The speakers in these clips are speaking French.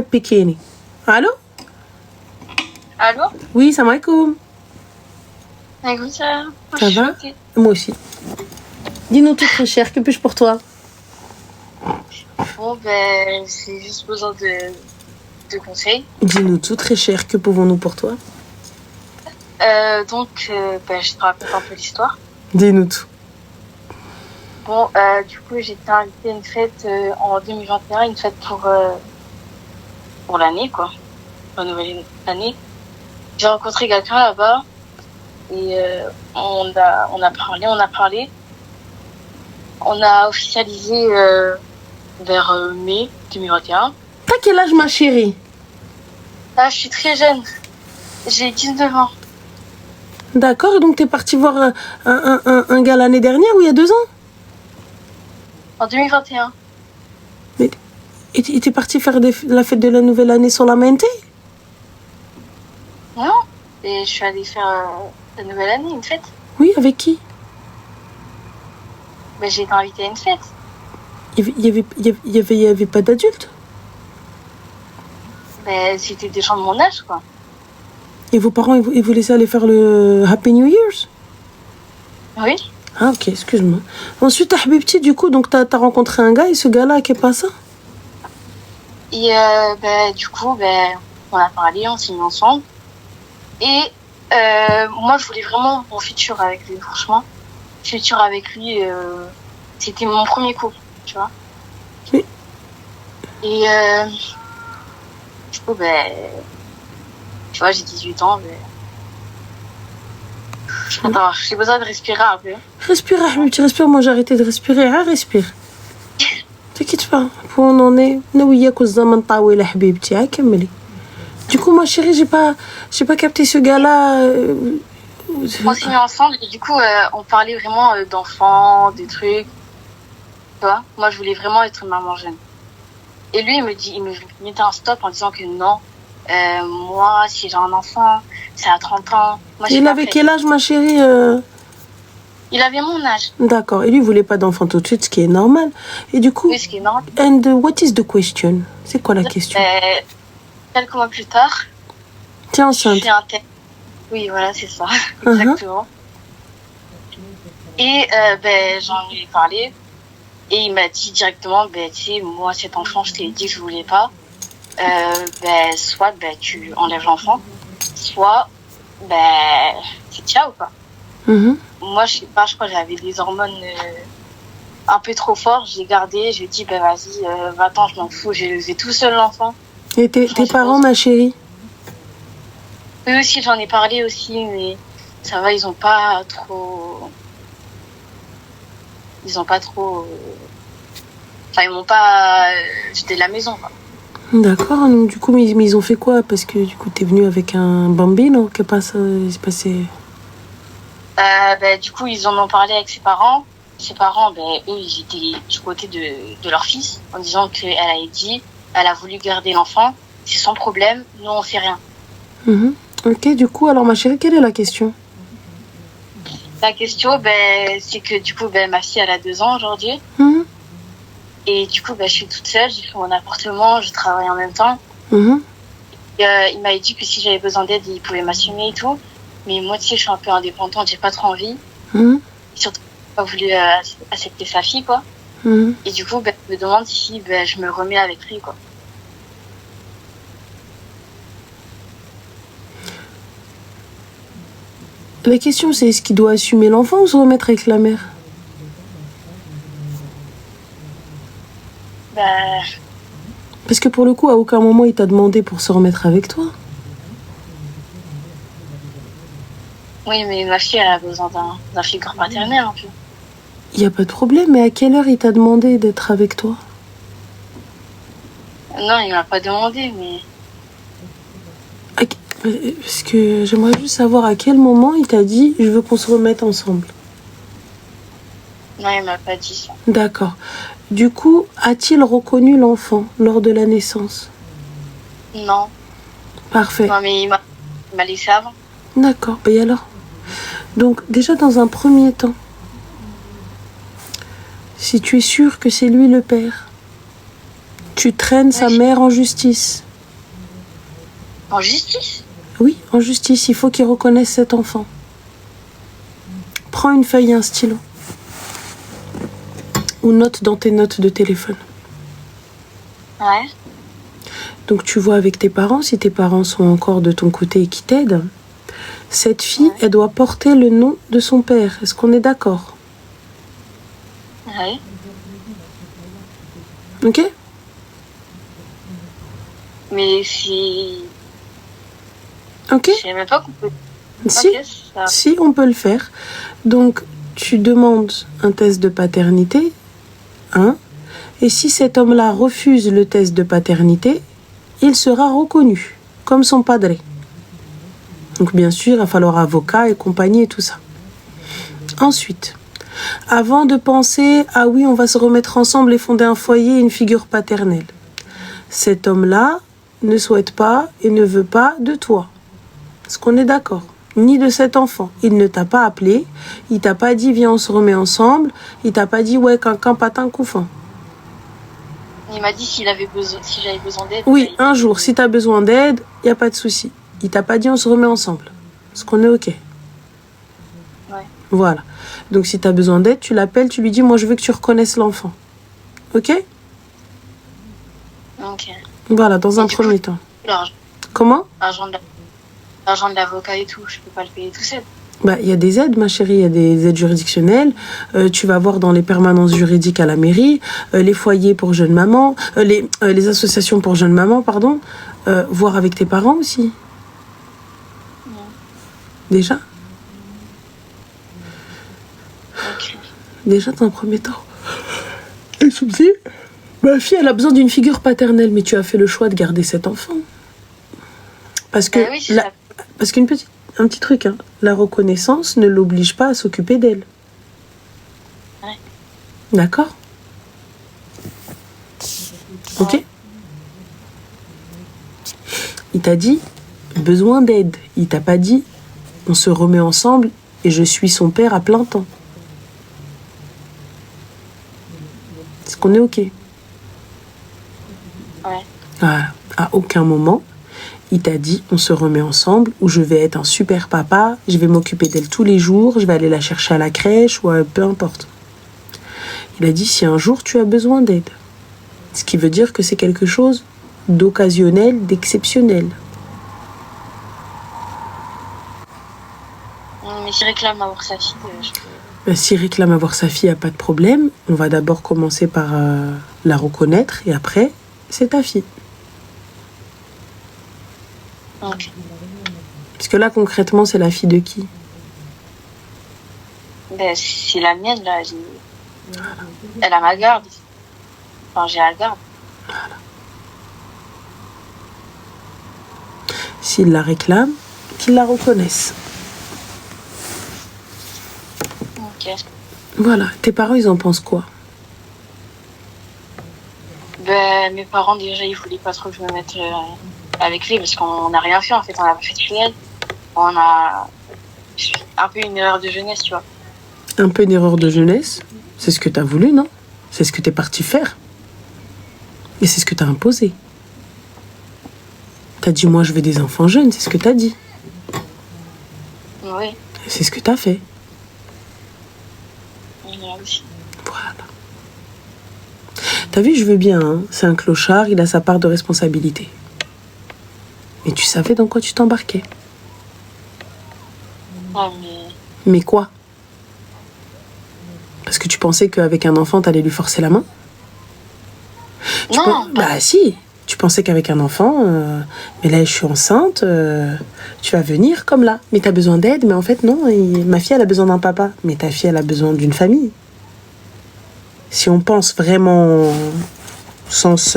Pékini. Allô? Allô? Oui, salam alaikum. Écoute, Ça va? Moi aussi. Dis-nous tout très cher, que puis-je pour toi? Bon, j'ai juste besoin de conseils. Dis-nous tout très cher, que pouvons-nous pour toi? Je te raconte un peu l'histoire. Dis-nous tout. Bon, du coup, j'ai été invitée à une fête en 2021, une fête pour l'année, quoi. La nouvelle année. J'ai rencontré quelqu'un là-bas et on a parlé. On a officialisé vers mai 2021. T'as quel âge, ma chérie? Ah, je suis très jeune. J'ai 19 ans. D'accord, et donc t'es partie voir un gars l'année dernière ou il y a 2 ans? En 2021. Et t'es partie faire la fête de la nouvelle année sur la Mente? Non. Et je suis allée faire la nouvelle année, une fête. Oui, avec qui? J'ai été invitée à une fête. Il y avait pas d'adultes? C'était des gens de mon âge, quoi. Et vos parents, ils vous laissaient aller faire le Happy New Year's? Oui. Ah, ok, excuse-moi. Ensuite, Habibti, du coup, donc t'as rencontré un gars et ce gars-là, qu'est pas ça? Et du coup, on a parlé, on s'est mis ensemble. Et moi, je voulais vraiment mon futur avec lui, franchement. Futur avec lui, c'était mon premier couple, tu vois. Oui. Et du coup, tu vois, j'ai 18 ans. Attends, j'ai besoin de respirer un peu. Respire, Habibti, respire. Moi, j'ai arrêté de respirer. Ah, respire. T'inquiète pas. Pour on en est. Du coup, ma chérie, j'ai pas capté ce gars-là. On s'est mis ensemble et du coup, on parlait vraiment d'enfants, des trucs. Tu vois, moi, je voulais vraiment être une maman jeune. Et lui, il me mettait un stop en disant que non, moi, si j'ai un enfant, c'est à 30 ans. Moi, il avait quel âge, ma chérie? Il avait mon âge. D'accord. Et lui, il voulait pas d'enfant tout de suite, ce qui est normal. Et du coup... Oui, ce qui est normal. And what is the question? C'est quoi la question? Quelques mois plus tard... T'es enceinte? Je suis un test. Oui, voilà, c'est ça. Exactement. Et j'en ai parlé. Et il m'a dit directement, tu sais, moi, cet enfant, je t'ai dit que je voulais pas. Soit tu enlèves l'enfant, soit c'est ciao, quoi. Moi, je sais pas, je crois que j'avais des hormones un peu trop fortes. J'ai gardé, j'ai dit, vas-y, va-t'en, je m'en fous, j'ai élevé tout seul l'enfant. Et tes parents, ma chérie? Eux aussi, j'en ai parlé aussi, mais ça va, ils ont pas trop... Enfin, ils m'ont pas jeté de la maison, quoi. D'accord, donc du coup, mais ils ont fait quoi? Parce que du coup, t'es venue avec un bambino, qu'est-ce qui s'est passé? Du coup, ils en ont parlé avec ses parents. Ses parents, eux, ils étaient du côté de leur fils, en disant qu'elle a dit, elle a voulu garder l'enfant, c'est son problème, nous, on fait rien. Ok, du coup, alors ma chérie, quelle est la question? La question, c'est que du coup, ma fille, elle a 2 ans aujourd'hui. Et du coup, je suis toute seule, j'ai fait mon appartement, je travaille en même temps. Et, il m'avait dit que si j'avais besoin d'aide, il pouvait m'assumer et tout. Mais moi, tu sais, je suis un peu indépendante, j'ai pas trop envie. Surtout, j'ai pas voulu accepter sa fille, quoi. Et du coup, je me demande si je me remets avec lui, quoi. La question, c'est est-ce qu'il doit assumer l'enfant ou se remettre avec la mère? Parce que pour le coup, à aucun moment, il t'a demandé pour se remettre avec toi. Oui, mais ma fille, elle a besoin d'un figure paternel, un peu. Il n'y a pas de problème, mais à quelle heure il t'a demandé d'être avec toi? Non, il m'a pas demandé, mais... Parce que j'aimerais juste savoir à quel moment il t'a dit « je veux qu'on se remette ensemble ». Non, il m'a pas dit ça. D'accord. Du coup, a-t-il reconnu l'enfant lors de la naissance? Non. Parfait. Non, mais il m'a laissé avant. D'accord. Et alors? Donc, déjà, dans un premier temps, si tu es sûr que c'est lui le père, tu traînes sa mère en justice. En justice? Oui, en justice, il faut qu'il reconnaisse cet enfant. Prends une feuille et un stylo. Ou note dans tes notes de téléphone. Ouais. Donc tu vois avec tes parents, si tes parents sont encore de ton côté et qui t'aident, cette fille, elle doit porter le nom de son père. Est-ce qu'on est d'accord? Ouais. Ok? Mais si... Ok? Je sais même pas qu'on peut... Si, Ok, ça... si, on peut le faire. Donc, tu demandes un test de paternité, hein, et si cet homme-là refuse le test de paternité, il sera reconnu comme son padre. Donc, bien sûr, il va falloir avocat et compagnie et tout ça. Ensuite, avant de penser, ah oui, on va se remettre ensemble et fonder un foyer et une figure paternelle, cet homme-là ne souhaite pas et ne veut pas de toi. Est-ce qu'on est d'accord? Ni de cet enfant. Il ne t'a pas appelé, il t'a pas dit viens on se remet ensemble, il t'a pas dit ouais qu'un patin couffin. Il m'a dit si j'avais besoin d'aide. Oui, un jour, si t'as besoin d'aide, il n'y a pas de souci. Il t'a pas dit on se remet ensemble. Est-ce qu'on est ok? Ouais. Voilà. Donc si t'as besoin d'aide, tu l'appelles, tu lui dis moi je veux que tu reconnaisses l'enfant. Ok? Ok. Voilà, dans un premier temps. L'argent. Comment? L'argent de l'avocat et tout, je peux pas le payer tout seul. Bah, il y a des aides, ma chérie, il y a des aides juridictionnelles. Tu vas voir dans les permanences juridiques à la mairie, les foyers pour jeunes mamans, les associations pour jeunes mamans, pardon. Voir avec tes parents aussi. Ouais. Déjà? Ok. Déjà dans un premier temps. Et Soubzi, ma fille, elle a besoin d'une figure paternelle, mais tu as fait le choix de garder cet enfant. Parce que, oui, ça. parce un petit truc, hein, la reconnaissance ne l'oblige pas à s'occuper d'elle. Ouais. D'accord? Ok? Ouais. Il t'a dit besoin d'aide. Il t'a pas dit on se remet ensemble et je suis son père à plein temps. Est-ce qu'on est ok? Ouais. Voilà. À aucun moment, il t'a dit on se remet ensemble ou je vais être un super papa, je vais m'occuper d'elle tous les jours, je vais aller la chercher à la crèche ou peu importe. Il a dit si un jour tu as besoin d'aide. Ce qui veut dire que c'est quelque chose d'occasionnel, d'exceptionnel. Mais s'il réclame avoir sa fille, je peux... S'il réclame avoir sa fille, il n'y a pas de problème. On va d'abord commencer par la reconnaître et après, c'est ta fille. Ok. Parce que là, concrètement, c'est la fille de qui? Ben, c'est la mienne, là. Elle a ma garde. Enfin, j'ai la garde. Voilà. S'il la réclame, qu'il la reconnaisse. Ok. Voilà. Tes parents, ils en pensent quoi? Ben, mes parents, déjà, ils voulaient pas trop que je me mette avec lui parce qu'on n'a rien fait, en fait. On n'a pas fait de filiale. On a un peu une erreur de jeunesse, tu vois. Un peu une erreur de jeunesse. C'est ce que t'as voulu, non? C'est ce que t'es parti faire. Et c'est ce que t'as imposé. T'as dit, moi, je veux des enfants jeunes. C'est ce que t'as dit. Oui. Et c'est ce que t'as fait. Aussi. Voilà. T'as vu, je veux bien, hein. C'est un clochard, il a sa part de responsabilité. Mais tu savais dans quoi tu t'embarquais. Ouais, Mais quoi? Parce que tu pensais qu'avec un enfant, t'allais lui forcer la main? Non. Bah si. Tu pensais qu'avec un enfant, mais là je suis enceinte, tu vas venir comme là. Mais t'as besoin d'aide, mais en fait non, ma fille elle a besoin d'un papa. Mais ta fille elle a besoin d'une famille. Si on pense vraiment sens...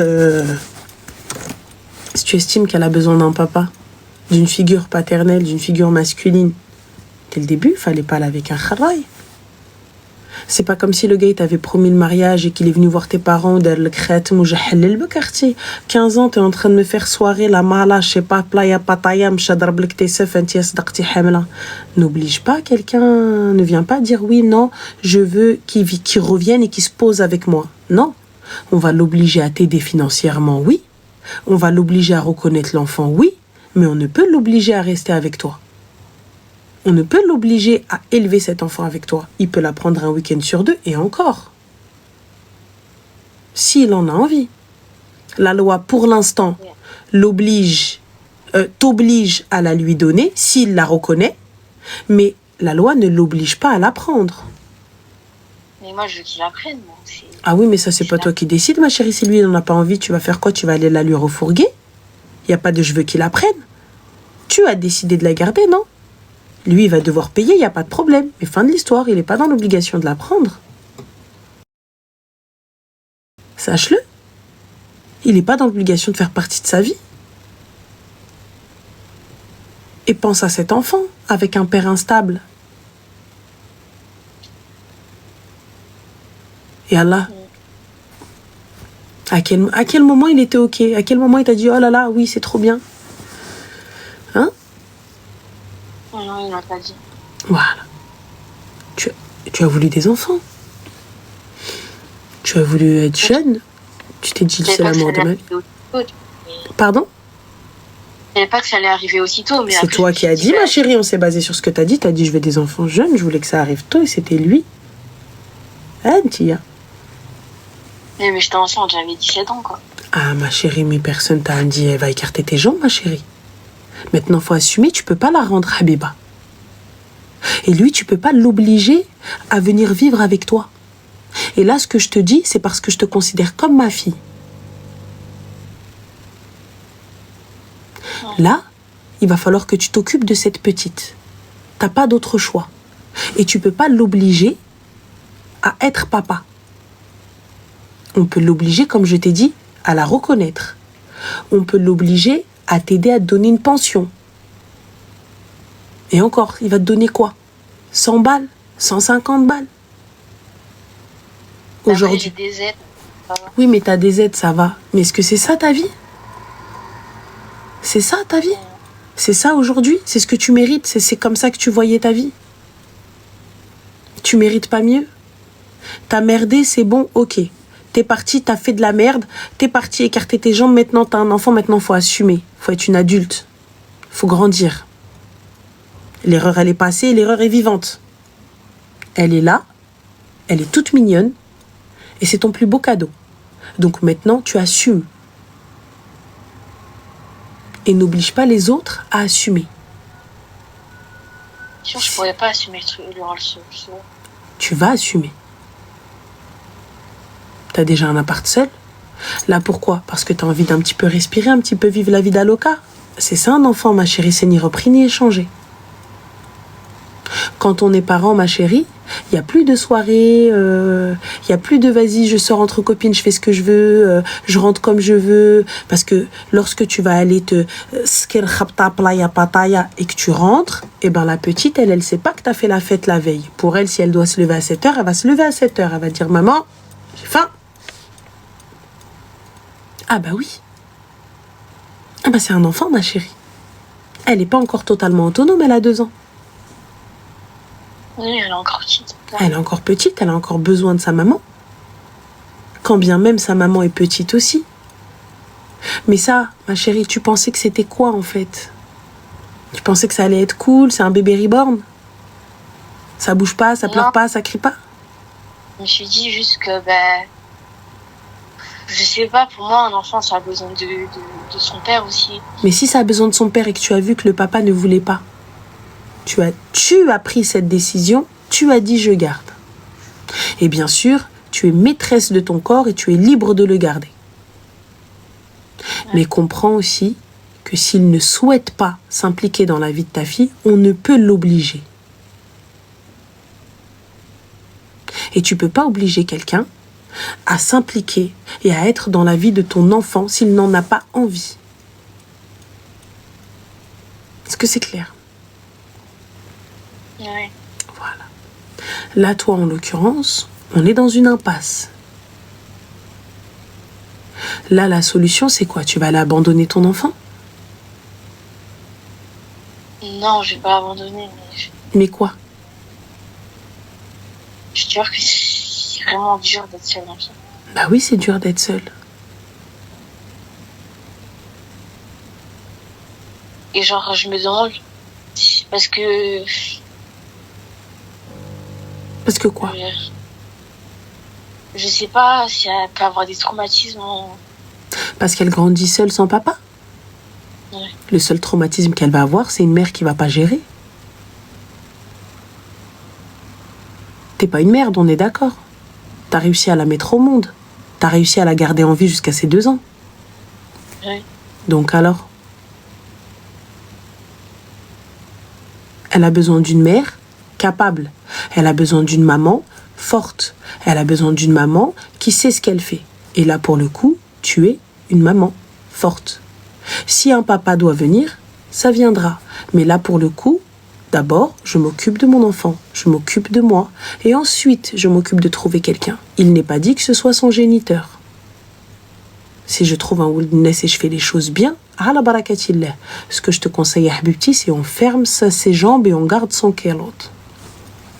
si tu estimes qu'elle a besoin d'un papa, d'une figure paternelle, d'une figure masculine, dès le début, il fallait pas aller avec un kharaï. C'est pas comme si le gars il t'avait promis le mariage et qu'il est venu voir tes parents dans le khatam ou 15 ans, t'es en train de me faire soirée, la mala, je sais pas, playa pataya, mchadrab lek tesef, anti asdaqti hamla. N'oblige pas quelqu'un, ne viens pas dire oui, non, je veux qu'il revienne et qu'il se pose avec moi. Non. On va l'obliger à t'aider financièrement, oui. On va l'obliger à reconnaître l'enfant, oui. mais on ne peut l'obliger à rester avec toi. On ne peut l'obliger à élever cet enfant avec toi. Il peut la prendre un week-end sur 2 et encore. S'il en a envie. La loi, pour l'instant, t'oblige à la lui donner s'il la reconnaît, mais la loi ne l'oblige pas à la prendre. Mais moi, je veux qu'il apprenne. Ah oui, mais ça, c'est pas toi qui décides, ma chérie. Si lui, il n'en a pas envie, tu vas faire quoi? Tu vas aller la lui refourguer? Il n'y a pas de je veux qu'il apprenne. Tu as décidé de la garder, non? Lui, il va devoir payer, il n'y a pas de problème. Mais fin de l'histoire, il n'est pas dans l'obligation de la prendre. Sache-le. Il n'est pas dans l'obligation de faire partie de sa vie. Et pense à cet enfant, avec un père instable. Et Allah, à quel moment il était OK? À quel moment il t'a dit, oh là là, oui, c'est trop bien? Hein? Non, il m'a pas dit. Voilà. Tu as voulu des enfants. Tu as voulu être jeune. Tu t'es dit, c'est l'amour de ma vie. Pardon? Je savais pas que ça allait arriver aussitôt. C'est toi qui as dit, ma chérie, on s'est basé sur ce que tu as dit. Tu as dit, je veux des enfants jeunes, je voulais que ça arrive tôt, et c'était lui. Hein, Tia? Mais j'étais enceinte, j'avais 17 ans, quoi. Ah, ma chérie, mais personne t'a dit, elle va écarter tes jambes, ma chérie. Maintenant, faut assumer, tu peux pas la rendre Habiba. Et lui, tu peux pas l'obliger à venir vivre avec toi. Et là, ce que je te dis, c'est parce que je te considère comme ma fille. Là, il va falloir que tu t'occupes de cette petite. T'as pas d'autre choix. Et tu peux pas l'obliger à être papa. On peut l'obliger, comme je t'ai dit, à la reconnaître. On peut l'obliger à t'aider à te donner une pension. Et encore, il va te donner quoi? 100 balles? 150 balles? Aujourd'hui. J'ai des aides. Oui, mais t'as des aides, ça va. Mais est-ce que c'est ça ta vie? C'est ça ta vie? C'est ça aujourd'hui? C'est ce que tu mérites? C'est comme ça que tu voyais ta vie? Tu mérites pas mieux? T'as merdé, c'est bon, ok. T'es parti, t'as fait de la merde, t'es parti écarter tes jambes, maintenant t'as un enfant, maintenant faut assumer. Faut être une adulte. Faut grandir. L'erreur, elle est passée, l'erreur est vivante. Elle est là, elle est toute mignonne, et c'est ton plus beau cadeau. Donc maintenant, tu assumes. Et n'oblige pas les autres à assumer. Je pourrais pas assumer le rôle seul. Tu vas assumer. T'as déjà un appart seul? Là, pourquoi? Parce que t'as envie d'un petit peu respirer, un petit peu vivre la vie d'Aloca. C'est ça un enfant, ma chérie, c'est ni repris ni échangé. Quand on est parent, ma chérie, il n'y a plus de soirée, il n'y a plus de vas-y, je sors entre copines, je fais ce que je veux, je rentre comme je veux. Parce que lorsque tu vas aller te et que tu rentres, et ben la petite, elle sait pas que tu as fait la fête la veille. Pour elle, si elle doit se lever à 7h, elle va se lever à 7h. Elle va dire, maman, j'ai faim. Ah bah oui. Ah bah c'est un enfant, ma chérie. Elle n'est pas encore totalement autonome, elle a 2 ans. Oui, elle est encore petite. Elle est encore petite, elle a encore besoin de sa maman. Quand bien même sa maman est petite aussi. Mais ça, ma chérie, tu pensais que c'était quoi en fait? Tu pensais que ça allait être cool, c'est un bébé reborn? Ça bouge pas, ça pleure pas, ça crie pas? Je me suis dit juste que, je sais pas, pour moi, un enfant, ça a besoin de son père aussi. Mais si ça a besoin de son père et que tu as vu que le papa ne voulait pas, tu as pris cette décision, tu as dit je garde. Et bien sûr, tu es maîtresse de ton corps et tu es libre de le garder. Ouais. Mais comprends aussi que s'il ne souhaite pas s'impliquer dans la vie de ta fille, on ne peut l'obliger. Et tu peux pas obliger quelqu'un à s'impliquer et à être dans la vie de ton enfant s'il n'en a pas envie. Est-ce que c'est clair? Oui. Voilà. Là, toi, en l'occurrence, on est dans une impasse. Là, la solution, c'est quoi? Tu vas aller abandonner ton enfant? Non, je vais pas abandonner. Mais quoi? Je te jure que c'est vraiment dur d'être seule dans ça. Bah oui, c'est dur d'être seule. Et genre, je me demande, parce que... Parce que quoi? Je sais pas si elle peut avoir des traumatismes. Parce qu'elle grandit seule sans papa. Ouais. Le seul traumatisme qu'elle va avoir, c'est une mère qui va pas gérer. T'es pas une merde, on est d'accord. T'as réussi à la mettre au monde. T'as réussi à la garder en vie jusqu'à ses 2 ans. Ouais. Donc alors? Elle a besoin d'une mère capable. Elle a besoin d'une maman forte. Elle a besoin d'une maman qui sait ce qu'elle fait. Et là, pour le coup, tu es une maman forte. Si un papa doit venir, ça viendra. Mais là, pour le coup, d'abord, je m'occupe de mon enfant. Je m'occupe de moi. Et ensuite, je m'occupe de trouver quelqu'un. Il n'est pas dit que ce soit son géniteur. Si je trouve un wilderness et je fais les choses bien, ala barakatillah. Ce que je te conseille, Habibti, c'est on ferme ses jambes et on garde son kélot.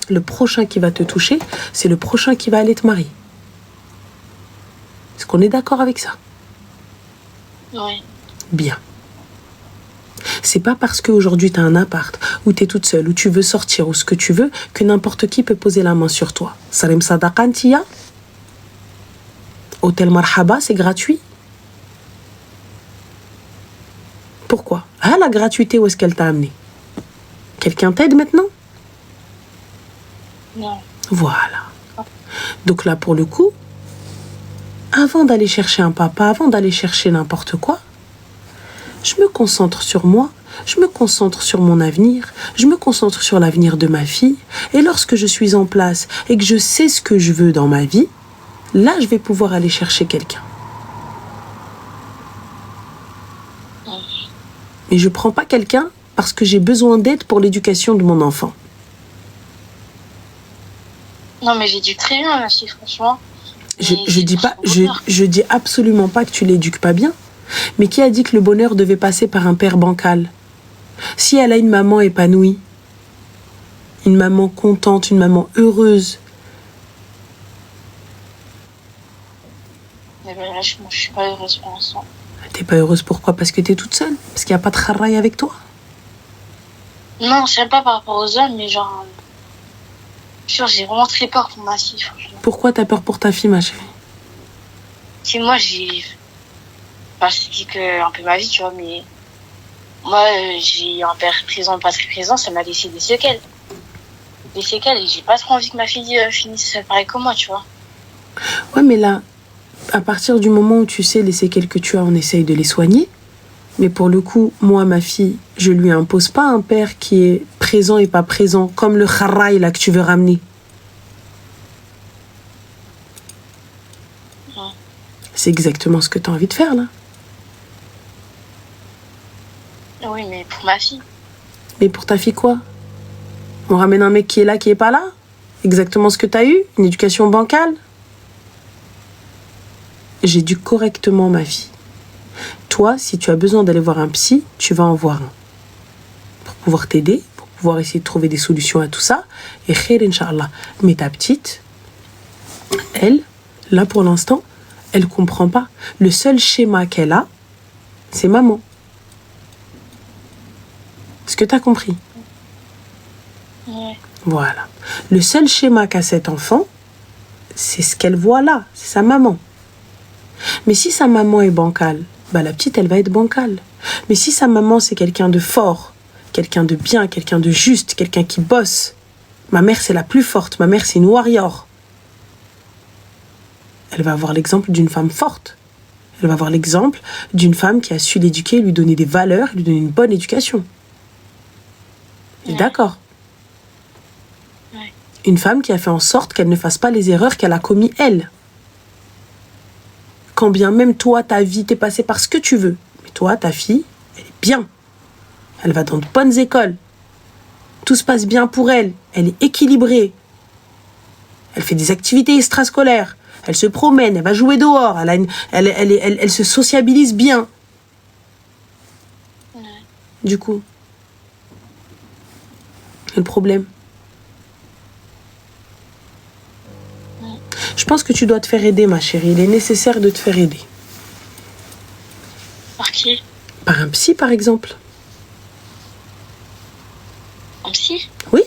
Le prochain qui va te toucher, c'est le prochain qui va aller te marier. Est-ce qu'on est d'accord avec ça? Oui. Bien. C'est pas parce qu'aujourd'hui tu as un appart, où tu es toute seule, où tu veux sortir, ou ce que tu veux, que n'importe qui peut poser la main sur toi. Salim Sadaqantiya. Hôtel Marhaba, c'est gratuit. Pourquoi? Ah, la gratuité, où est-ce qu'elle t'a amené? Quelqu'un t'aide maintenant? Non. Voilà. Donc là, pour le coup, avant d'aller chercher un papa, avant d'aller chercher n'importe quoi, je me concentre sur moi, je me concentre sur mon avenir, je me concentre sur l'avenir de ma fille. Et lorsque je suis en place et que je sais ce que je veux dans ma vie, là, je vais pouvoir aller chercher quelqu'un. Mais je ne prends pas quelqu'un parce que j'ai besoin d'aide pour l'éducation de mon enfant. Non, mais j'éduque très bien, ma fille, franchement. Je dis absolument pas que tu l'éduques pas bien. Mais qui a dit que le bonheur devait passer par un père bancal? Si elle a une maman épanouie, une maman contente, une maman heureuse. Mais ben là, je suis pas heureuse pour l'instant. T'es pas heureuse pourquoi? Parce que t'es toute seule? Parce qu'il n'y a pas de travail avec toi? Non, je sais pas par rapport aux hommes, mais genre... j'ai vraiment très peur pour ma fille, franchement. Pourquoi t'as peur pour ta fille, ma chérie? Si moi, je dis que un peu ma vie, tu vois, mais... Moi, j'ai un père présent, pas très présent, ça m'a laissé des séquelles. Des séquelles, et j'ai pas trop envie que ma fille finisse pareil que moi, tu vois. Ouais, mais là, à partir du moment où tu sais les séquelles que tu as, on essaye de les soigner. Mais pour le coup, moi, ma fille, je lui impose pas un père qui est présent et pas présent, comme le kharraï là que tu veux ramener. Ouais. C'est exactement ce que tu as envie de faire, là. Oui, mais pour ma fille. Mais pour ta fille, quoi? On ramène un mec qui est là, qui est pas là? Exactement ce que tu as eu? Une éducation bancale? J'éduque correctement ma fille. Toi, si tu as besoin d'aller voir un psy, tu vas en voir un. Pour pouvoir t'aider, pour pouvoir essayer de trouver des solutions à tout ça. Et khair, Inch'Allah. Mais ta petite, elle, là pour l'instant, elle comprend pas. Le seul schéma qu'elle a, c'est maman. Est-ce que tu as compris? Ouais. Voilà. Le seul schéma qu'a cet enfant, c'est ce qu'elle voit là, c'est sa maman. Mais si sa maman est bancale, bah la petite, elle va être bancale. Mais si sa maman, c'est quelqu'un de fort, quelqu'un de bien, quelqu'un de juste, quelqu'un qui bosse, ma mère, c'est la plus forte, ma mère, c'est une warrior. Elle va avoir l'exemple d'une femme forte. Elle va avoir l'exemple d'une femme qui a su l'éduquer, lui donner des valeurs, lui donner une bonne éducation. Ouais. D'accord. Ouais. Une femme qui a fait en sorte qu'elle ne fasse pas les erreurs qu'elle a commises elle. Quand bien même toi, ta vie, t'es passé par ce que tu veux. Mais toi, ta fille, elle est bien. Elle va dans de bonnes écoles. Tout se passe bien pour elle. Elle est équilibrée. Elle fait des activités extrascolaires. Elle se promène, elle va jouer dehors. Elle se sociabilise bien. Ouais. Du coup, le problème. Je pense que tu dois te faire aider, ma chérie. Il est nécessaire de te faire aider. Par qui? Par un psy, par exemple. psy? Oui.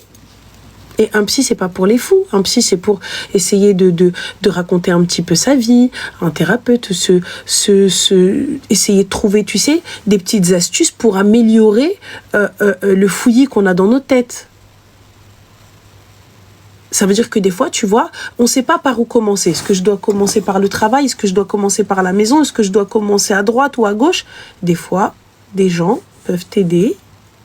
Et un psy, c'est pas pour les fous. Un psy, c'est pour essayer de raconter un petit peu sa vie. Un thérapeute, essayer de trouver, tu sais, des petites astuces pour améliorer le fouillis qu'on a dans nos têtes. Ça veut dire que des fois, tu vois, on ne sait pas par où commencer. Est-ce que je dois commencer par le travail? Est-ce que je dois commencer par la maison? Est-ce que je dois commencer à droite ou à gauche? Des fois, des gens peuvent t'aider,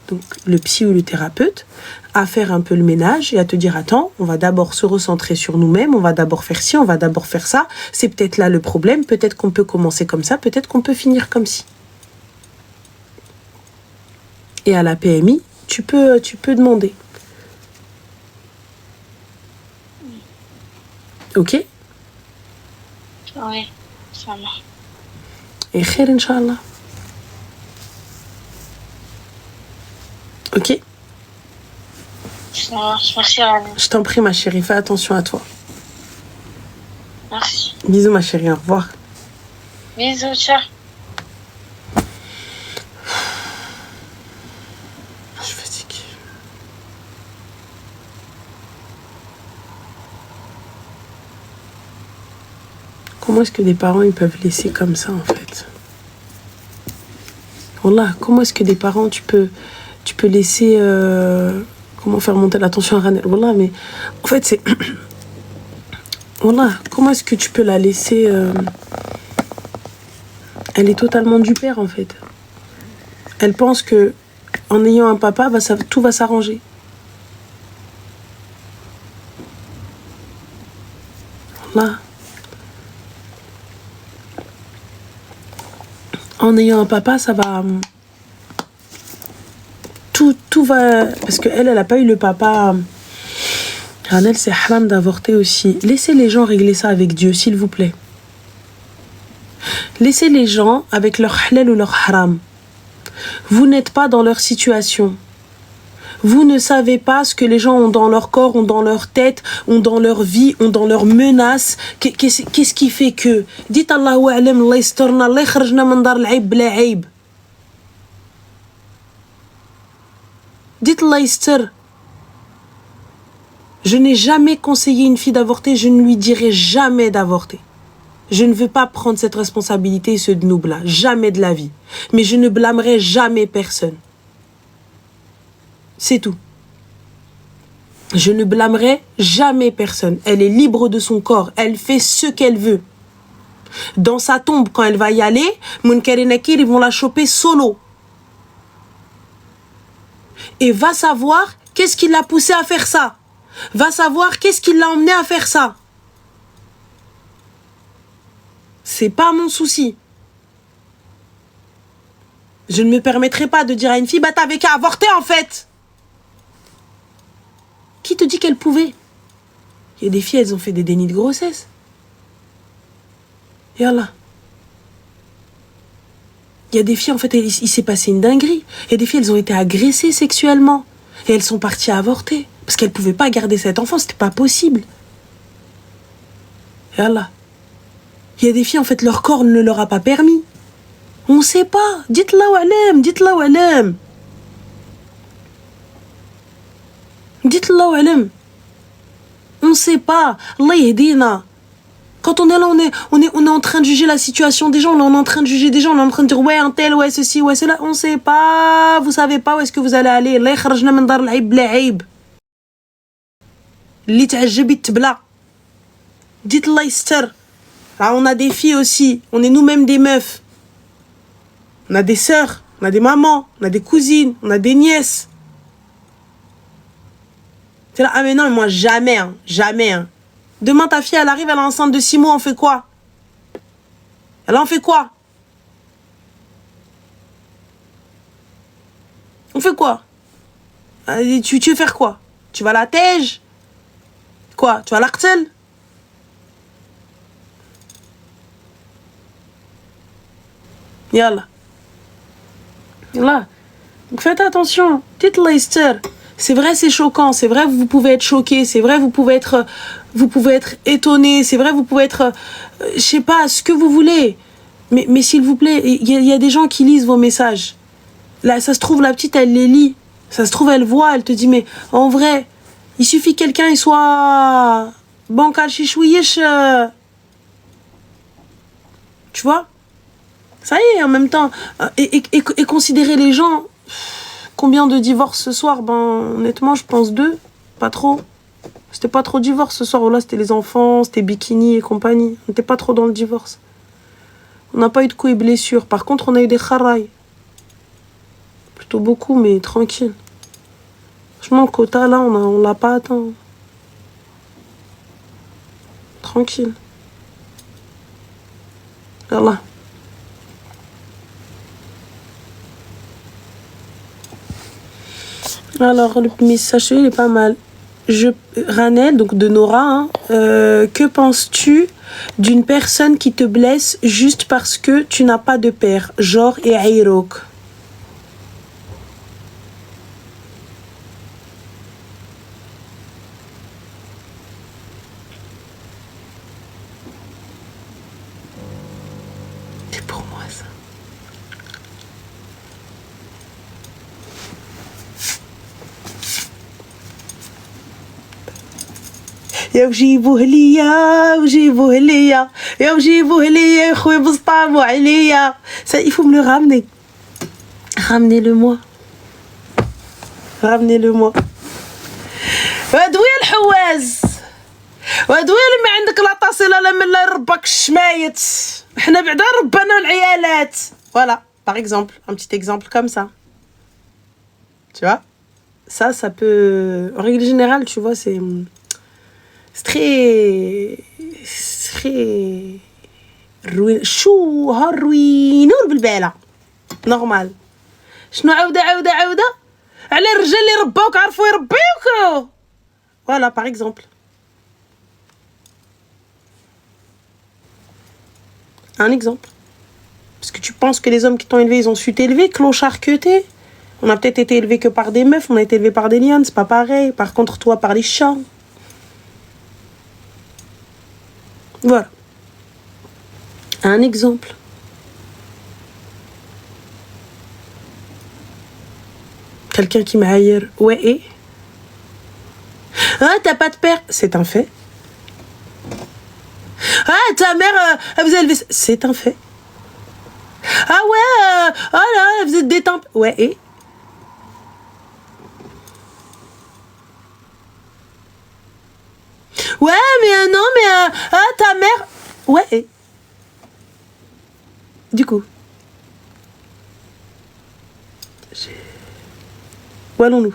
donc le psy ou le thérapeute, à faire un peu le ménage et à te dire, attends, on va d'abord se recentrer sur nous-mêmes, on va d'abord faire ci, on va d'abord faire ça. C'est peut-être là le problème, peut-être qu'on peut commencer comme ça, peut-être qu'on peut finir comme ci. Et à la PMI, tu peux demander. Ok? Oui, ça marche. Et khair, Inch'Allah. Ok? Ça marche, merci Rani. Je t'en prie, ma chérie, fais attention à toi. Merci. Bisous, ma chérie, au revoir. Bisous, ciao. Je suis fatiguée. Comment est-ce que des parents ils peuvent laisser comme ça en fait? Wallah, comment est-ce que des parents tu peux laisser comment faire monter la tension à Ranel? Wallah, mais en fait c'est Wallah, comment est-ce que tu peux la laisser elle est totalement du père en fait. Elle pense que en ayant un papa, tout va s'arranger. Wallah. En ayant un papa, ça va... Tout va... Parce qu'elle n'a pas eu le papa... Ranel, c'est haram d'avorter aussi. Laissez les gens régler ça avec Dieu, s'il vous plaît. Laissez les gens avec leur halal ou leur haram. Vous n'êtes pas dans leur situation. Vous ne savez pas ce que les gens ont dans leur corps, ont dans leur tête, ont dans leur vie, ont dans leurs menaces. Qu'est-ce qui fait que... Dites Allahu a'lam, Allah yastarna, Allah yakhrajna min dar al-aib bla aib. Dites Allah yastar. Je n'ai jamais conseillé une fille d'avorter, je ne lui dirai jamais d'avorter. Je ne veux pas prendre cette responsabilité et ce dnoub-là, jamais de la vie. Mais je ne blâmerai jamais personne. C'est tout. Je ne blâmerai jamais personne. Elle est libre de son corps. Elle fait ce qu'elle veut. Dans sa tombe, quand elle va y aller, Munkar et Nakir, ils vont la choper solo. Et va savoir qu'est-ce qui l'a poussé à faire ça. Va savoir qu'est-ce qui l'a emmené à faire ça. C'est pas mon souci. Je ne me permettrai pas de dire à une fille, bah t'avais qu'à avorter en fait. Qui te dit qu'elle pouvait? Il y a des filles, elles ont fait des dénis de grossesse. Et Allah. Il y a des filles, en fait, il s'est passé une dinguerie. Il y a des filles, elles ont été agressées sexuellement. Et elles sont parties à avorter. Parce qu'elles ne pouvaient pas garder cet enfant, c'était pas possible. Et Allah. Il y a des filles, en fait, leur corps ne leur a pas permis. On ne sait pas. Dites-la ou alam, dites-la ou alam. Dites-le ou alam. On ne sait pas. Allah yahdina. Quand on est là, on est en train de juger la situation des gens, on est en train de juger des gens, on est en train de dire ouais un tel, ouais ceci, ouais cela. On ne sait pas. Vous savez pas où est-ce que vous allez aller. Allah yakhrajna min dar al-aib bla aib. Li ta'ajjabi tbla. Dites Allah yastar. Là, on a des filles aussi. On est nous-mêmes des meufs. On a des sœurs, on a des mamans, on a des cousines, on a des nièces. C'est là, ah mais non, moi jamais, hein, jamais. Hein. Demain ta fille, elle arrive, elle est enceinte de 6 mois, on fait quoi? Elle en fait quoi? On fait quoi? Tu veux faire quoi? Tu vas la tège? Quoi? Tu vas l'artel? Yallah. Yallah. Donc faites attention. Dites Leicester. C'est vrai, c'est choquant. C'est vrai, vous pouvez être choqué. C'est vrai, vous pouvez être étonné. C'est vrai, vous pouvez être, je sais pas, ce que vous voulez. Mais s'il vous plaît, il y a des gens qui lisent vos messages. Là, ça se trouve, la petite, elle les lit. Ça se trouve, elle voit, elle te dit, mais en vrai, il suffit que quelqu'un il soit bancal chichouiche. Tu vois? Ça y est, en même temps. Et considérer les gens. Combien de divorces ce soir? Ben, honnêtement, je pense 2. Pas trop. C'était pas trop divorce ce soir. Là, c'était les enfants, c'était bikini et compagnie. On n'était pas trop dans le divorce. On n'a pas eu de coups et blessures. Par contre, on a eu des kharaïs. Plutôt beaucoup, mais tranquille. Franchement, le quota, là, on l'a pas atteint. Tranquille. Voilà. Alors, le message, il est pas mal. Ranel, donc de Nora, hein, que penses-tu d'une personne qui te blesse juste parce que tu n'as pas de père, genre et Aïrok? C'est pour moi ça. يا وجيبوه ليا وجيبوه ليا يا وجيبوه ليا يا خويا بسطامو عليا. Ça, il faut me le ramener. Ramenez-le-moi. Ramenez-le-moi. وادوية الحواز وادوية اللي ما عندك لا تصيلة لا من لا ربك الشمايت. احنا بعدا ربنا العيالات. Voilà, par exemple, un petit exemple comme ça. Tu vois? Ça peut... En règle générale, tu vois, c'est très شو هالروينور بالبالة نورمال. شنو عودة على الرجال اللي رباوك عرفوا يربيوك. Voilà, par exemple. Un exemple. Parce que tu penses que les hommes qui t'ont élevé, ils ont su t'élever, clochard que t'es. On a peut-être été élevé que par des meufs, on a été élevé par des lions, c'est pas pareil. Par contre, toi, par les chats. Voilà. Un exemple. Quelqu'un qui m'a ailleurs. Ouais, et ah, t'as pas de père. C'est un fait. Ah, ta mère, elle vous a élevé. C'est un fait. Ah ouais, oh là, vous êtes détente. Ouais, et ouais, mais non, mais ah, ta mère. Ouais, et du coup. Où allons-nous?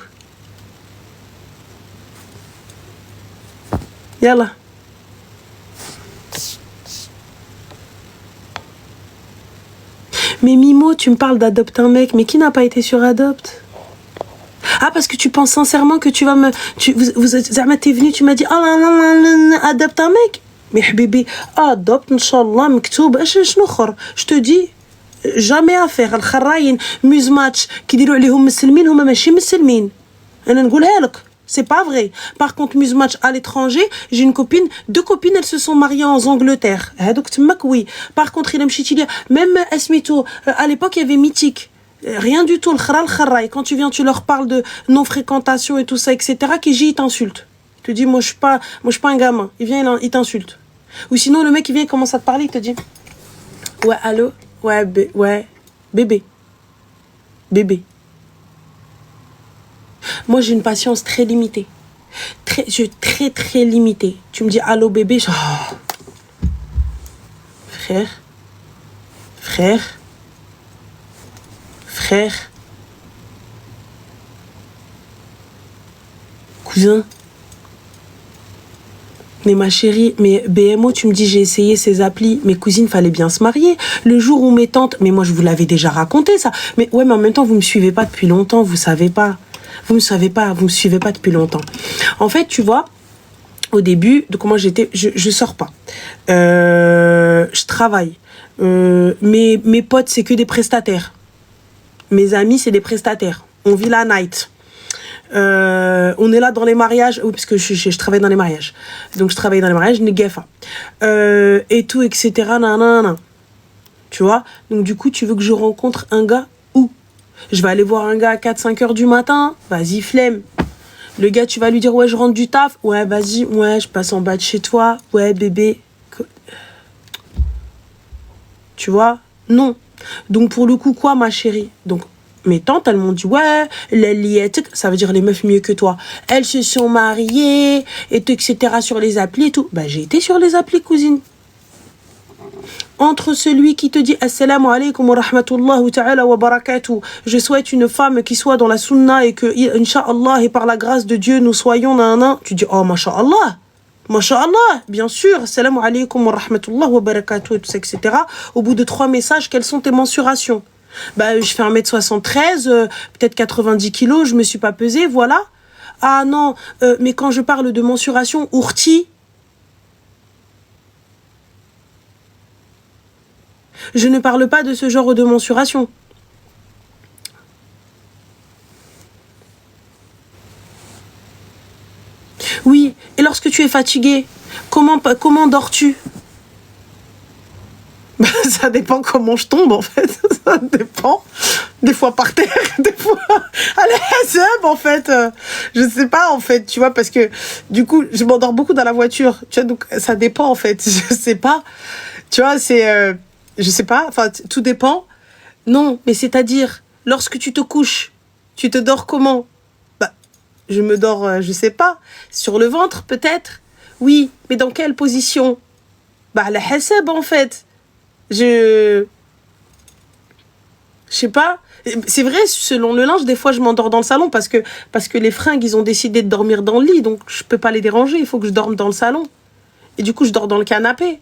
Yallah. Mais Mimo, tu me parles d'adopter un mec, mais qui n'a pas été sur Adopt? Ah, parce que tu penses sincèrement que tu vas me... Zama, t'es venu, tu m'as dit, oh là là là, adopte un mec. Mais bébé, adopte, Inch'Allah, mektoub, je te dis, jamais à faire. Al-Kharayin, Muzmatch, qui diront les musulmans, huma machi musulmans. أنا نقولها لك. C'est pas vrai. Par contre, Muzmatch à l'étranger, j'ai une copine, 2 copines, elles se sont mariées en Angleterre. Donc, oui. Par contre, il a même Esmito, à l'époque, il y avait Mythique. Rien du tout, le kharal. Quand tu viens, tu leur parles de non-fréquentation et tout ça, etc. Qui t'insulte. Il te dit, moi, je suis pas un gamin. Il vient, il t'insulte. Ou sinon, le mec, il vient, il commence à te parler, il te dit, ouais, allô? Ouais, bébé. Moi, j'ai une patience très limitée. Très limitée. Tu me dis, allô, bébé, je... Oh. Frère. Cousin. Mais ma chérie, mais BMO, tu me dis, j'ai essayé ces applis. Mes cousines, fallait bien se marier. Le jour où mes tantes... Mais moi, je vous l'avais déjà raconté, ça. Mais ouais, mais en même temps, vous me suivez pas depuis longtemps, vous savez pas. Vous me suivez pas depuis longtemps. En fait, tu vois, au début, de comment j'étais, je sors pas. Je travaille. Mes potes, c'est que des prestataires. Mes amis, c'est des prestataires. On vit la night. On est là dans les mariages, oui, parce que je travaille dans les mariages. Donc, je travaille dans les mariages, Negefa. Et tout, etc. Nanana. Tu vois? Donc, du coup, tu veux que je rencontre un gars où? Je vais aller voir un gars à 4-5 heures du matin. Vas-y, flemme. Le gars, tu vas lui dire, ouais, je rentre du taf. Ouais, vas-y, ouais, je passe en bas de chez toi. Ouais, bébé. Tu vois? Non. Donc, pour le coup, quoi, ma chérie? Donc, mes tantes, elles m'ont dit, ouais, les liettes, ça veut dire les meufs mieux que toi. Elles se sont mariées, et tout, etc. sur les applis et tout. Bah, j'ai été sur les applis, cousine. Entre celui qui te dit Assalamu alaikum wa rahmatullahi ta'ala wa barakatuh, je souhaite une femme qui soit dans la sunna et que, Inch'Allah, et par la grâce de Dieu, nous soyons nan. Tu dis, oh, masha'Allah. Masha'Allah, bien sûr, Assalamu alaikum wa rahmatullahi wa barakatuh, et tout ça, etc. Au bout de 3 messages, quelles sont tes mensurations? Bah, je fais 1m73, peut-être 90 kilos, je me suis pas pesée, voilà. Ah non, mais quand je parle de mensuration, ourti, je ne parle pas de ce genre de mensuration. Oui, et lorsque tu es fatigué, comment dors-tu? Ça dépend comment je tombe, en fait. Ça dépend. Des fois par terre, des fois à la en fait. Je sais pas, en fait, tu vois, parce que du coup, je m'endors beaucoup dans la voiture. Tu vois, donc ça dépend, en fait. Je sais pas. Tu vois, c'est... je sais pas, enfin, tout dépend. Non, mais c'est-à-dire, lorsque tu te couches, tu te dors comment? Bah, je me dors, je sais pas, sur le ventre, peut-être. Oui, mais dans quelle position? Bah, la hasab, en fait. Je sais pas. C'est vrai, selon le linge, des fois, je m'endors dans le salon parce que les fringues, ils ont décidé de dormir dans le lit, donc je peux pas les déranger, il faut que je dorme dans le salon. Et du coup, je dors dans le canapé.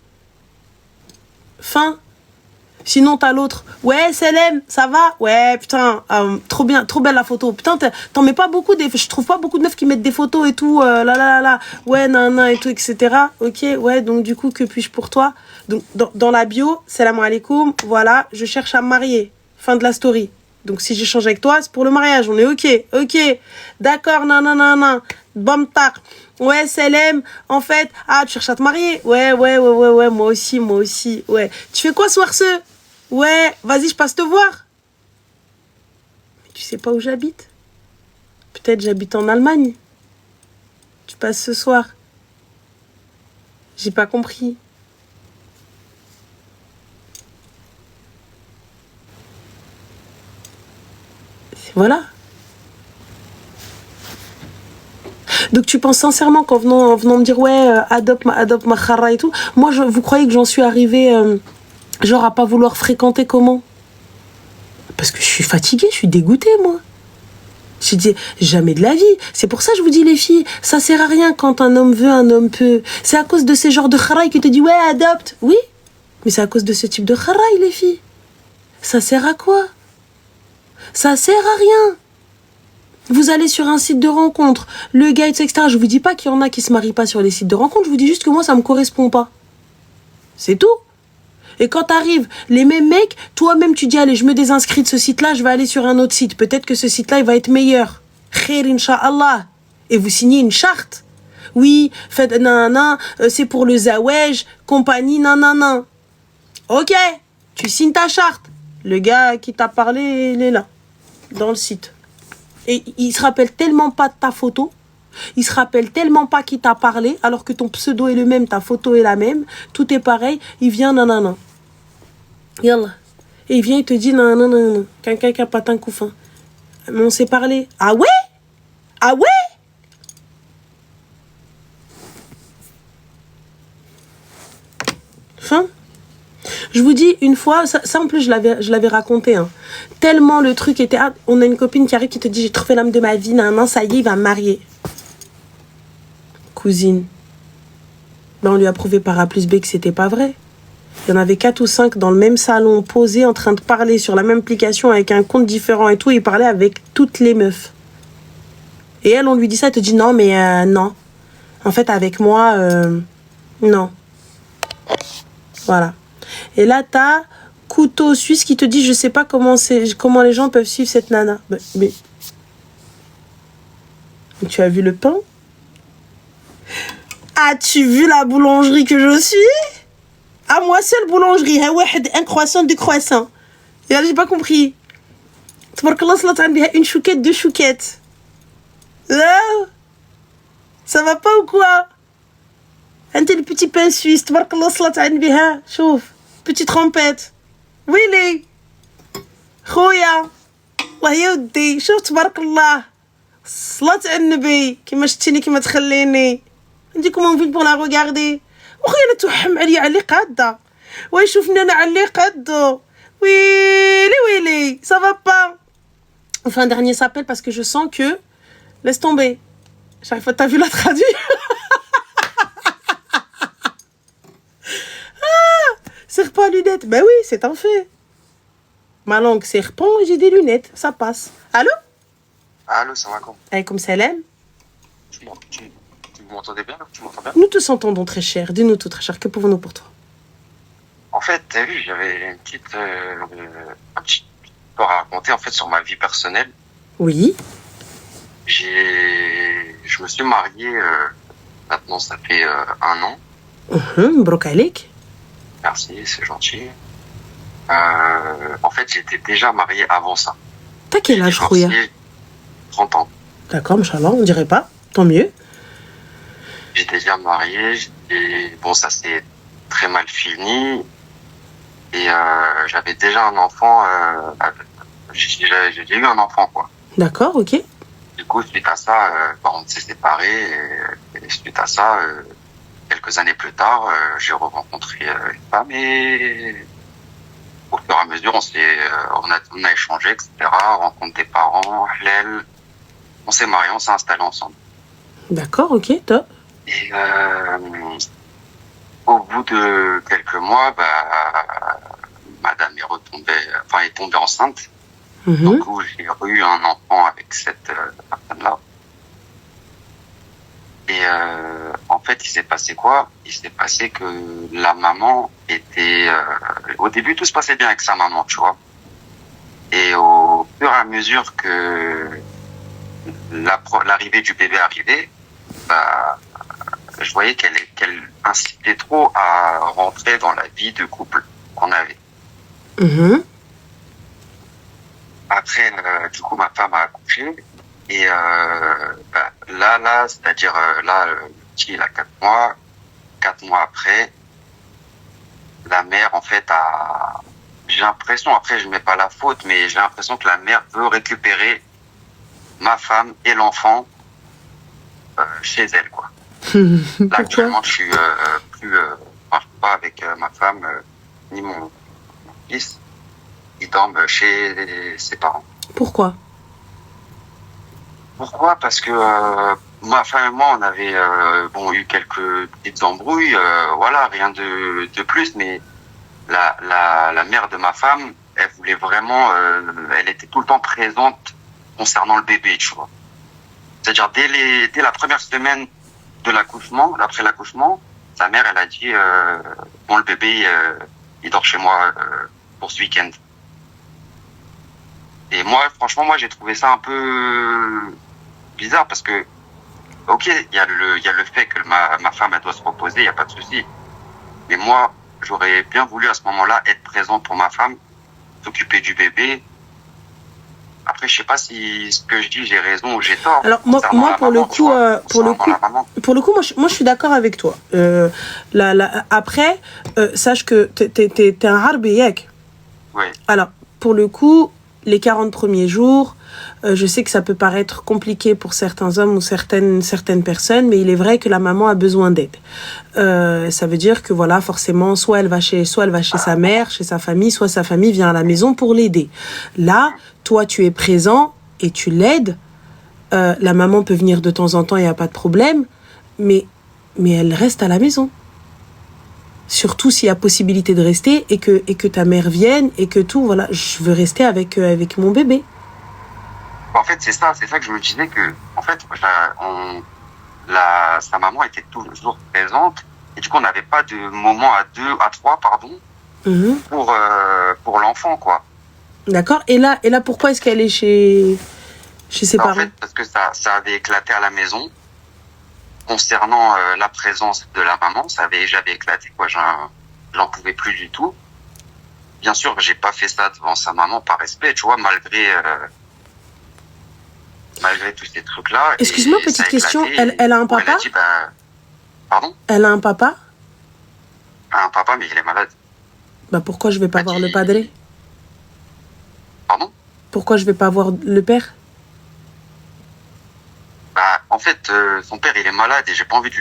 Fin. Sinon, t'as l'autre. Ouais, Selem, ça va? Ouais, putain, trop bien, trop belle la photo. Putain, t'en mets pas beaucoup. Je trouve pas beaucoup de meufs qui mettent des photos et tout. Là. Ouais, nan, et tout, etc. Ok, ouais, donc du coup, que puis-je pour toi? Donc, dans la bio, salam alaikum, voilà, je cherche à me marier. Fin de la story. Donc, si j'échange avec toi, c'est pour le mariage. On est ok. D'accord, nan. Bam, tac. Ouais, Selem, en fait, tu cherches à te marier? Ouais, moi aussi, ouais. Tu fais quoi ce soir, Ouais, vas-y, je passe te voir. Mais tu sais pas où j'habite? Peut-être j'habite en Allemagne. Tu passes ce soir. J'ai pas compris. Voilà. Donc tu penses sincèrement qu'en venant me dire ouais, adopte ma khara et tout, moi vous croyez que j'en suis arrivée genre à pas vouloir fréquenter comment? Parce que je suis fatiguée, je suis dégoûtée moi. J'ai dit jamais de la vie. C'est pour ça que je vous dis les filles, ça sert à rien quand un homme veut, un homme peut. C'est à cause de ces genres de kharaï qui te dit ouais, adopte. Oui, mais c'est à cause de ce type de kharaï les filles. Ça sert à quoi? Ça sert à rien. Vous allez sur un site de rencontre, le gars, etc. Je vous dis pas qu'il y en a qui se marient pas sur les sites de rencontre, je vous dis juste que moi, ça me correspond pas. C'est tout. Et quand t'arrives, les mêmes mecs, toi-même, tu dis, allez, je me désinscris de ce site-là, je vais aller sur un autre site. Peut-être que ce site-là, il va être meilleur. Khair, incha'Allah. Et vous signez une charte. Oui, faites, c'est pour le zawej, compagnie, nan. Ok, tu signes ta charte. Le gars qui t'a parlé, il est là, dans le site. Et il se rappelle tellement pas de ta photo, il se rappelle tellement pas qui t'a parlé, alors que ton pseudo est le même, ta photo est la même, tout est pareil, il vient nanana. Yallah. Et il vient, il te dit nanana, quelqu'un qui a pas un couffin. Mais on s'est parlé. Ah ouais? Fin. Je vous dis, une fois, ça en plus, je l'avais raconté. Hein. Tellement le truc était... on a une copine qui arrive qui te dit, j'ai trouvé l'homme de ma vie, ça y est, il va me marier. Cousine. Ben, on lui a prouvé par A plus B que c'était pas vrai. Il y en avait 4 ou 5 dans le même salon, posés, en train de parler sur la même application avec un compte différent et tout. Il parlait avec toutes les meufs. Et elle, on lui dit ça, elle te dit, non, mais non. En fait, avec moi, non. Voilà. Et là, t'as Couteau Suisse qui te dit, je sais pas comment les gens peuvent suivre cette nana. Mais tu as vu le pain? As-tu vu la boulangerie que je suis? À moi seule boulangerie. Un croissant, 2 croissants. Et là, j'ai pas compris. تبارك الله صلات عندها une chouquette, deux chouquettes. Ah, ça va pas ou quoi? انت le petit pain suisse تبارك الله صلات عندها. شوف petite trompette. ويلي خويا الله يودي. شوف تبارك الله صلاة على النبي. كيما شتيني كيما تخليني عندكم envie pour la regarder. وخويا لا توحم عليا على اللي قاده. ويشوفني انا على اللي قاده. Oui, ça va pas. Enfin, un dernier s'appelle parce que je sens que... Laisse tomber. Chaque fois, t'as vu la traduire? Serpent à lunettes. Ben oui, c'est un fait. Ma langue, serpent, j'ai des lunettes. Ça passe. Allô? Allô, ça va comment? Alaykoum salam. Tu m'entendais bien? Tu m'entends bien? Nous te s'entendons très cher. Dis-nous tout très cher. Que pouvons-nous pour toi? En fait, t'as vu, j'avais un petit histoire à raconter en fait sur ma vie personnelle. Oui. Je me suis marié, maintenant ça fait 1 an. Brokalik. Merci, c'est gentil. En fait, j'étais déjà marié avant ça. T'as quel âge, Khouya? 30 ans. D'accord, Inch'Allah, on dirait pas. Tant mieux. J'étais déjà marié, bon, ça s'est très mal fini. Et j'avais déjà un enfant, j'ai eu un enfant, quoi. D'accord, ok. Du coup, suite à ça, on s'est séparés. Et suite à ça, quelques années plus tard, j'ai rencontré une femme et au fur et à mesure, on a échangé, etc. Rencontre des parents, halal. On s'est mariés, on s'est installés ensemble. D'accord, ok, top. Et au bout de quelques mois, madame est tombée enceinte. Donc, j'ai eu un enfant avec cette personne-là. Et en fait, il s'est passé quoi? Il s'est passé que la maman était... au début, tout se passait bien avec sa maman, tu vois. Et au fur et à mesure que l'arrivée du bébé arrivait, je voyais qu'elle incitait trop à rentrer dans la vie de couple qu'on avait. Après, du coup, ma femme a accouché. Et là, c'est-à-dire le petit, il a 4 mois. 4 mois après, la mère, en fait, j'ai l'impression, après, je mets pas la faute, mais j'ai l'impression que la mère veut récupérer ma femme et l'enfant chez elle, quoi. Là, actuellement, je suis pas avec ma femme ni mon fils. Ils dorment chez ses parents. Pourquoi? Parce que ma femme et moi, on avait eu quelques petites embrouilles, voilà, rien de plus, mais la mère de ma femme, elle voulait vraiment, elle était tout le temps présente concernant le bébé, tu vois. C'est-à-dire dès la première semaine de l'accouchement, après l'accouchement, sa mère, elle a dit bon, le bébé, il dort chez moi pour ce week-end. Et moi, franchement, j'ai trouvé ça un peu bizarre parce que, ok, il y a le fait que ma femme, elle doit se reposer, il n'y a pas de souci. Mais moi, j'aurais bien voulu à ce moment-là être présent pour ma femme, s'occuper du bébé. Après, je sais pas si ce que je dis, j'ai raison ou j'ai tort. Alors moi pour le coup, moi je suis d'accord avec toi. Après, sache que t'es un harbiyek. Oui. Alors pour le coup, les 40 premiers jours, je sais que ça peut paraître compliqué pour certains hommes ou certaines personnes, mais il est vrai que la maman a besoin d'aide. Ça veut dire que voilà, forcément, soit elle va chez sa mère, chez sa famille, soit sa famille vient à la maison pour l'aider. Là, toi, tu es présent et tu l'aides. La maman peut venir de temps en temps, il n'y a pas de problème, mais elle reste à la maison. Surtout s'il y a possibilité de rester et que ta mère vienne et que tout, voilà, je veux rester avec mon bébé. En fait, c'est ça que je me disais que, en fait, sa maman était toujours présente et du coup, on n'avait pas de moment à 3, pour l'enfant, quoi. D'accord. Et là, pourquoi est-ce qu'elle est chez ses parents? En fait, parce que ça avait éclaté à la maison. Concernant la présence de la maman, j'avais éclaté, quoi. J'en pouvais plus du tout. bien sûr, j'ai pas fait ça devant sa maman par respect, tu vois, malgré tous ces trucs-là. Excuse-moi, petite question, elle a un papa? Elle a dit, pardon? Elle a un papa? Elle a un papa, mais il est malade. Pourquoi je vais pas voir le padré? Pardon? Pourquoi je vais pas voir le père? En fait, son père, il est malade et j'ai pas envie de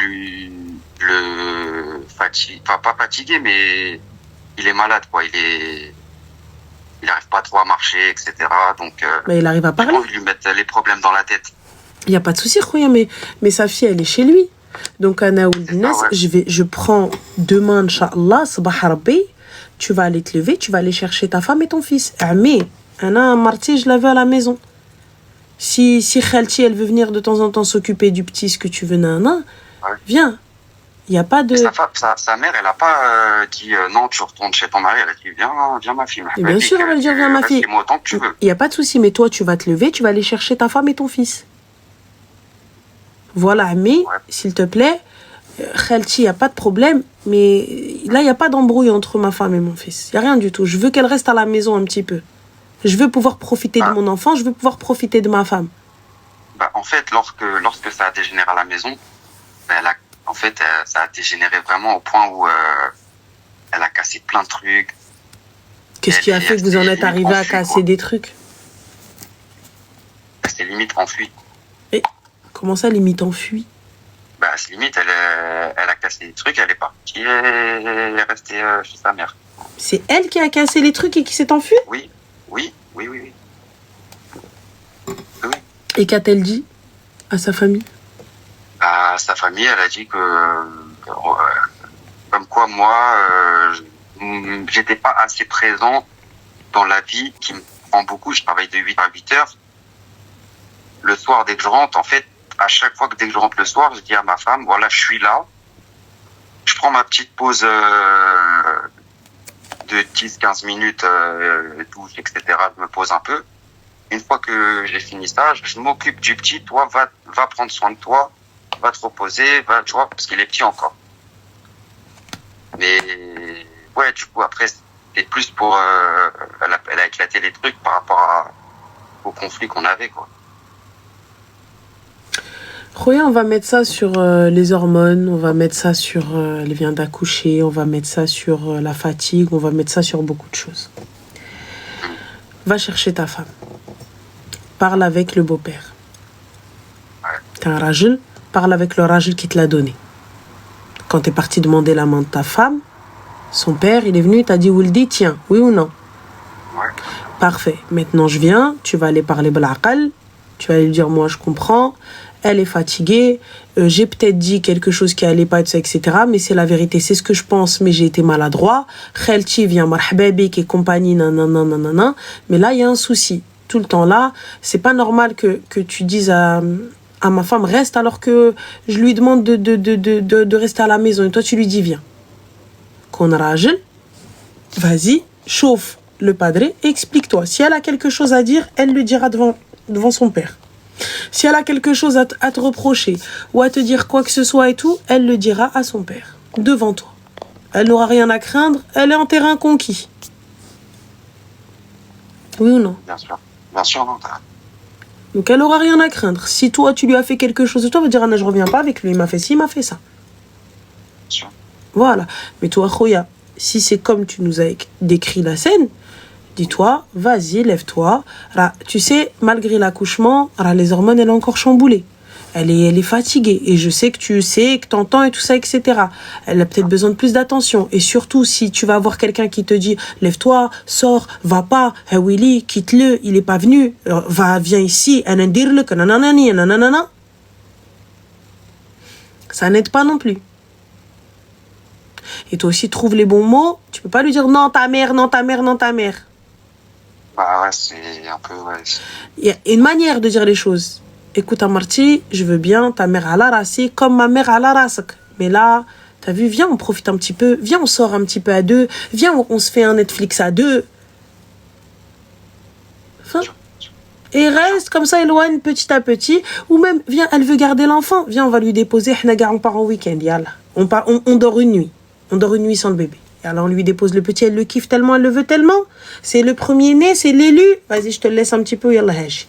le fatiguer, enfin, pas fatiguer, mais il est malade, quoi. Il arrive pas trop à marcher, etc. Donc, mais il arrive à parler. J'ai pas envie de lui mettre les problèmes dans la tête. Il y a pas de souci, Khoya, mais sa fille, elle est chez lui. Donc, Ana Ouldinas, je prends demain, Inch'Allah, Sabah Rabbi, tu vas aller te lever, tu vas aller chercher ta femme et ton fils. Mais, Anna, Marty, je la veux à la maison. Si Khalti, elle veut venir de temps en temps s'occuper du petit, ce que tu veux, viens. Il n'y a pas de... Sa mère, elle n'a pas dit non, tu retournes chez ton mari. Elle a dit viens ma fille. Et bien sûr, elle va dire viens ma fille. Reste-moi autant que tu veux. Il n'y a pas de souci, mais toi, tu vas te lever, tu vas aller chercher ta femme et ton fils. Voilà, mais s'il te plaît, Khalti, il n'y a pas de problème, mais là, il n'y a pas d'embrouille entre ma femme et mon fils. Il n'y a rien du tout. Je veux qu'elle reste à la maison un petit peu. Je veux pouvoir profiter de mon enfant, je veux pouvoir profiter de ma femme. En fait, lorsque ça a dégénéré à la maison, ça a dégénéré vraiment au point où elle a cassé plein de trucs. Qu'est-ce qui a fait que vous en êtes arrivé à casser des trucs? Elle s'est limite enfuie. Et comment ça, limite enfuie? Limite, elle a cassé des trucs, elle est partie, elle est restée chez sa mère. C'est elle qui a cassé les trucs et qui s'est enfuie? Oui. Et qu'a-t-elle dit à sa famille? À sa famille, elle a dit que comme quoi moi, j'étais pas assez présent dans la vie qui me prend beaucoup. Je travaille de 8 à 8 heures. Le soir, dès que je rentre, en fait, à chaque fois dès que je rentre le soir, je dis à ma femme, voilà, je suis là. Je prends ma petite pause de 10-15 minutes, douche, etc. Je me pose un peu. Une fois que j'ai fini ça, je m'occupe du petit. Toi, va prendre soin de toi, va te reposer, tu vois, parce qu'il est petit encore. Mais ouais, du coup, après, c'est plus pour... elle a éclaté les trucs par rapport au conflit qu'on avait, quoi. Khoya, on va mettre ça sur les hormones, on va mettre ça sur elle vient d'accoucher, on va mettre ça sur la fatigue, on va mettre ça sur beaucoup de choses. Va chercher ta femme. Parle avec le beau-père. T'es un rajul, parle avec le rajul qui te l'a donné. Quand t'es parti demander la main de ta femme, son père, il est venu, t'a dit Ouldi, tiens, oui ou non? Parfait. Maintenant, je viens, tu vas aller parler blaqal, tu vas lui dire, moi, je comprends, elle est fatiguée, j'ai peut-être dit quelque chose qui allait pas être ça, etc. Mais c'est la vérité, c'est ce que je pense, mais j'ai été maladroit. Khalti vient marhababik et compagnie, nanana. Mais là, il y a un souci. Tout le temps là, c'est pas normal que tu dises à ma femme, reste, alors que je lui demande de rester à la maison. Et toi, tu lui dis, viens. Qu'on rajel, vas-y, chauffe le padré et explique-toi. Si elle a quelque chose à dire, elle le dira devant son père. Si elle a quelque chose à te reprocher ou à te dire quoi que ce soit et tout, elle le dira à son père, devant toi. Elle n'aura rien à craindre, elle est en terrain conquis. Oui ou non? Bien sûr, non. Donc elle n'aura rien à craindre. Si toi, tu lui as fait quelque chose, toi, va dire, Anna, je reviens pas avec lui, il m'a fait ci, il m'a fait ça. Bien sûr. Voilà. Mais toi, Khoya, si c'est comme tu nous as décrit la scène, dis-toi, vas-y, lève-toi. Tu sais, malgré l'accouchement, les hormones, elle est encore chamboulée. Elle est fatiguée. Et je sais que tu sais, que t'entends et tout ça, etc. Elle a peut-être besoin de plus d'attention. Et surtout, si tu vas avoir quelqu'un qui te dit, lève-toi, sors, va pas, Willy, quitte-le, il est pas venu, viens ici, nanana. Ça n'aide pas non plus. Et toi aussi, trouve les bons mots. Tu peux pas lui dire, non, ta mère, non, ta mère, non, ta mère. C'est un peu... Il y a une manière de dire les choses. Écoute, Amarty, je veux bien, ta mère à la rasée comme ma mère à la rasak. Mais là, t'as vu, viens, on profite un petit peu. Viens, on sort un petit peu à deux. Viens, on se fait un Netflix à deux. Enfin, et reste comme ça, éloigne petit à petit. Ou même, viens, elle veut garder l'enfant. Viens, on va lui déposer. On part en week-end, yallah. On dort une nuit. On dort une nuit sans le bébé. Et alors on lui dépose le petit, elle le kiffe tellement, elle le veut tellement. C'est le premier-né, c'est l'élu. Vas-y, je te le laisse un petit peu, yallah haji.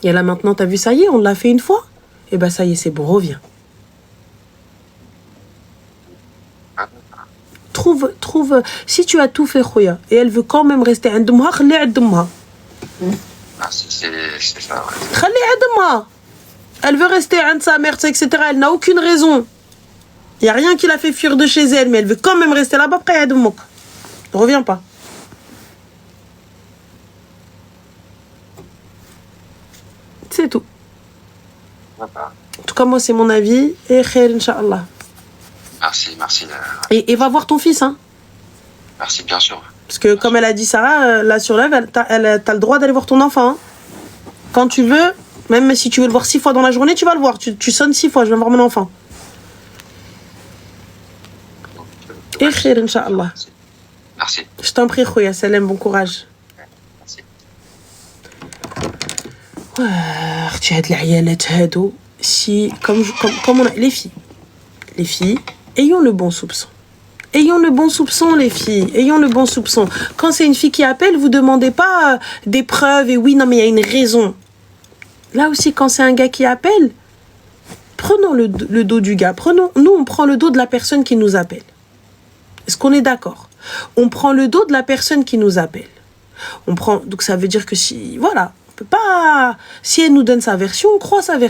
Et là maintenant, t'as vu, ça y est, on l'a fait une fois. Et ben ça y est, c'est bon, reviens. Trouve, si tu as tout fait, Khoya, et elle veut quand même rester عندها, خليها عندها. C'est ça, ouais. خليها عندها. Elle veut rester عند sa mère, etc. Elle n'a aucune raison. Il n'y a rien qui l'a fait fuir de chez elle, mais elle veut quand même rester là-bas, après elle ne reviens pas. C'est tout. En tout cas, moi, c'est mon avis. Et khair, Inch'Allah. Merci. Et va voir ton fils, hein. Merci, bien sûr. Parce que, comme elle a dit Sarah, là sur live, t'as le droit d'aller voir ton enfant. Hein. Quand tu veux, même si tu veux le voir 6 fois dans la journée, tu vas le voir. Tu sonnes 6 fois, je vais voir mon enfant. Et khair, Inch'Allah. Merci. Je t'en prie, Khouya, salam, bon courage. Merci. Tu as de la si, comme on a, les filles, ayons le bon soupçon. Ayons le bon soupçon, les filles. Ayons le bon soupçon. Quand c'est une fille qui appelle, vous demandez pas des preuves et oui, non, mais il y a une raison. Là aussi, quand c'est un gars qui appelle, prenons le dos du gars. Nous, on prend le dos de la personne qui nous appelle. Est-ce qu'on est d'accord? On prend le dos de la personne qui nous appelle. Donc ça veut dire que si, voilà, on peut pas, si elle nous donne sa version, on croit sa version.